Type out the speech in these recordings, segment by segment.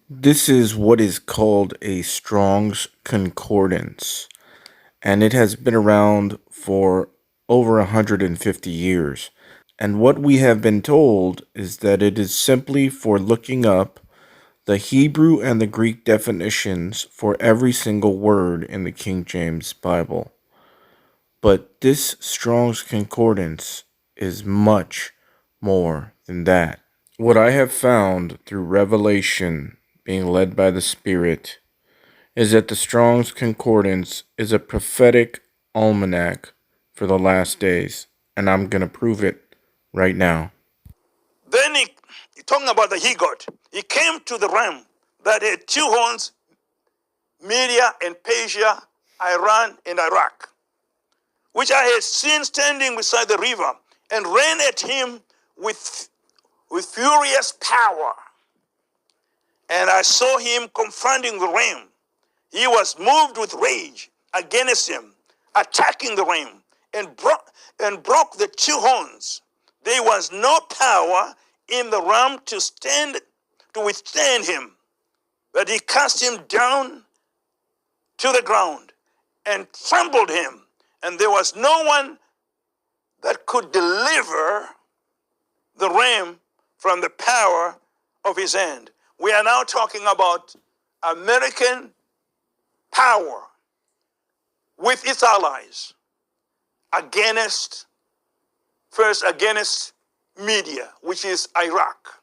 This is what is called a Strong's Concordance, and it has been around for over 150 years. And what we have been told is that it is simply for looking up the Hebrew and the Greek definitions for every single word in the King James Bible. But this Strong's Concordance is much more than that. What I have found through revelation, being led by the Spirit, is that the Strong's Concordance is a prophetic almanac for the last days, and I'm going to prove it right now. Then talking about the he-goat, he came to the ram that had two horns, Media and Persia, Iran and Iraq, which I had seen standing beside the river, and ran at him with furious power. And I saw him confronting the ram. He was moved with rage against him, attacking the ram, and broke the two horns. There was no power in the ram to withstand him, but he cast him down to the ground and trampled him, and there was no one that could deliver the ram from the power of his hand. We are now talking about American power with its allies against Media, which is Iraq.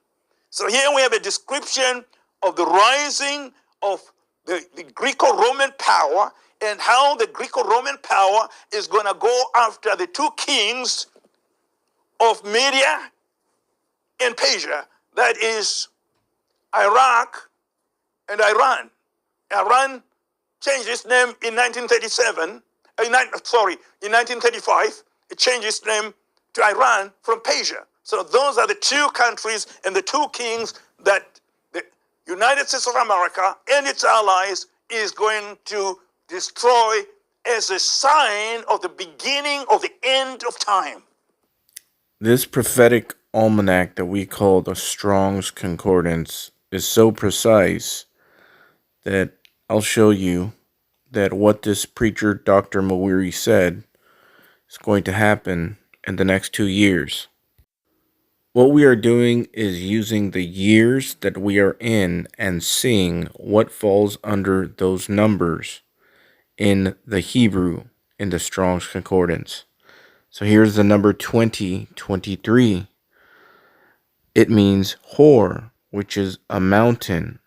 So here we have a description of the rising of the Greco-Roman power and how the Greco-Roman power is going to go after the two kings of Media and Persia, that is Iraq and Iran. Iran changed its name in 1937. In 1935, it changed its name to Iran from Persia. So those are the two countries and the two kings that the United States of America and its allies is going to destroy as a sign of the beginning of the end of time. This prophetic almanac that we call the Strong's Concordance is so precise that I'll show you that what this preacher, Dr. Mawiri, said is going to happen in the next 2 years. What we are doing is using the years that we are in and seeing what falls under those numbers in the Hebrew in the Strong's Concordance. So here's the number 2023. It means Hor, which is a mountain,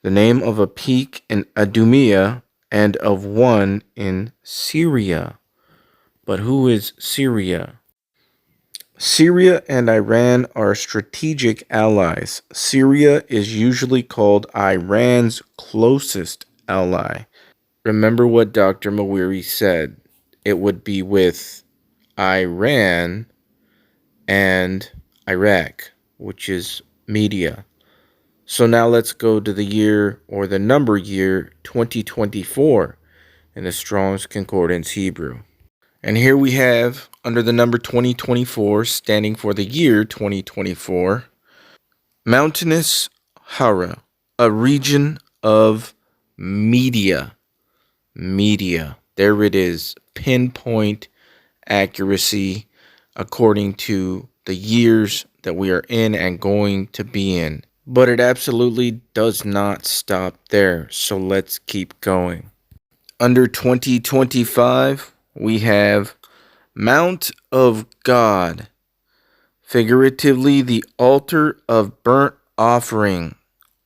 the name of a peak in Idumea and of one in Syria. But who is Syria? Syria and Iran are strategic allies. Syria is usually called Iran's closest ally. Remember what Dr. Mawiri said. It would be with Iran and Iraq, which is Media. So now let's go to the year or the number year 2024 in the Strong's Concordance Hebrew. And here we have, under the number 2024, standing for the year 2024, mountainous Hara, a region of Media. Media. There it is. Pinpoint accuracy according to the years that we are in and going to be in. But it absolutely does not stop there. So let's keep going. Under 2025, we have Mount of God, figuratively the altar of burnt offering.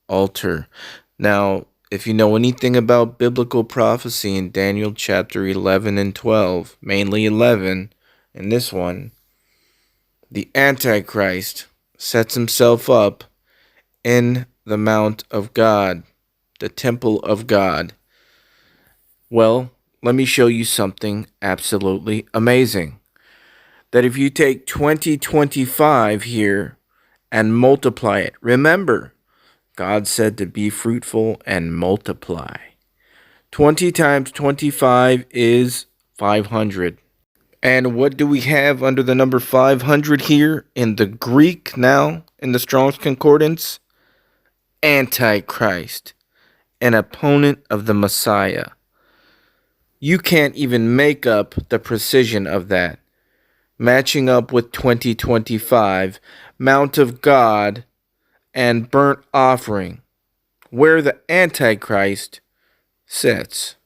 Altar. Now, if you know anything about biblical prophecy in Daniel chapter 11 and 12, mainly 11 in this one, the Antichrist sets himself up in the Mount of God, the temple of God. Well, let me show you something absolutely amazing. That if you take 2025 here and multiply it, remember, God said to be fruitful and multiply. 20 times 25 is 500. And what do we have under the number 500 here in the Greek now, in the Strong's Concordance? Antichrist, an opponent of the Messiah. You can't even make up the precision of that. Matching up with 2025, Mount of God, and burnt offering, where the Antichrist sits.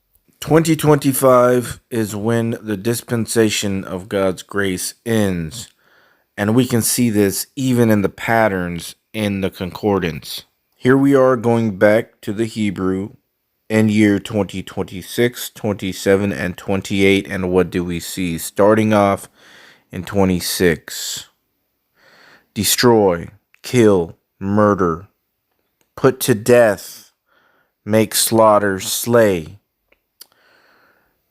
2025 is when the dispensation of God's grace ends, and we can see this even in the patterns in the concordance. Here we are going back to the Hebrew in year 2026, 27, and 28, and what do we see? Starting off in 26. Destroy, kill, murder, put to death, make slaughter, slay.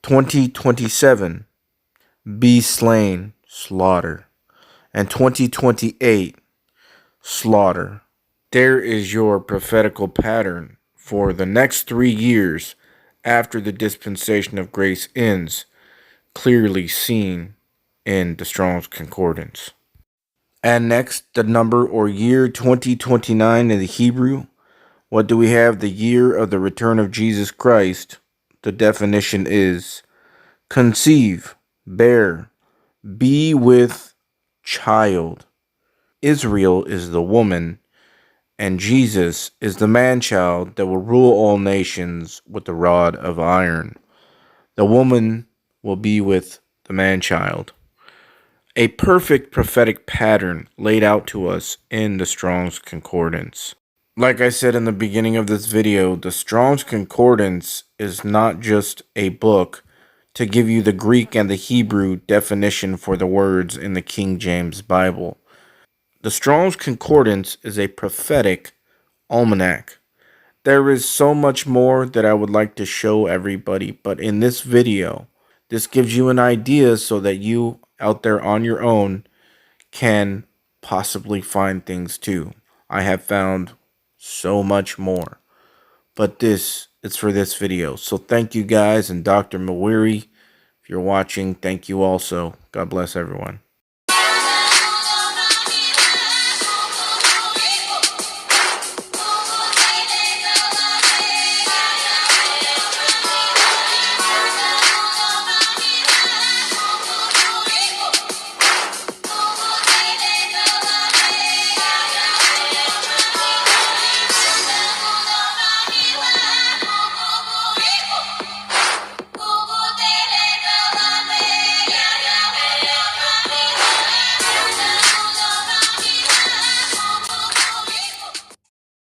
2027, be slain, slaughter. And 2028, slaughter. There is your prophetical pattern for the next 3 years after the dispensation of grace ends, clearly seen in the Strong's Concordance. And next, the number or year 2029 in the Hebrew. What do we have? The year of the return of Jesus Christ. The definition is conceive, bear, be with child. Israel is the woman, and Jesus is the man-child that will rule all nations with the rod of iron. The woman will be with the man-child. A perfect prophetic pattern laid out to us in the Strong's Concordance. Like I said in the beginning of this video, the Strong's Concordance is not just a book to give you the Greek and the Hebrew definition for the words in the King James Bible. The Strong's Concordance is a prophetic almanac. There is so much more that I would like to show everybody, but in this video, this gives you an idea so that you out there on your own can possibly find things too. I have found so much more, but this is for this video. So thank you guys, and Dr. Mawiri, if you're watching, thank you also. God bless everyone.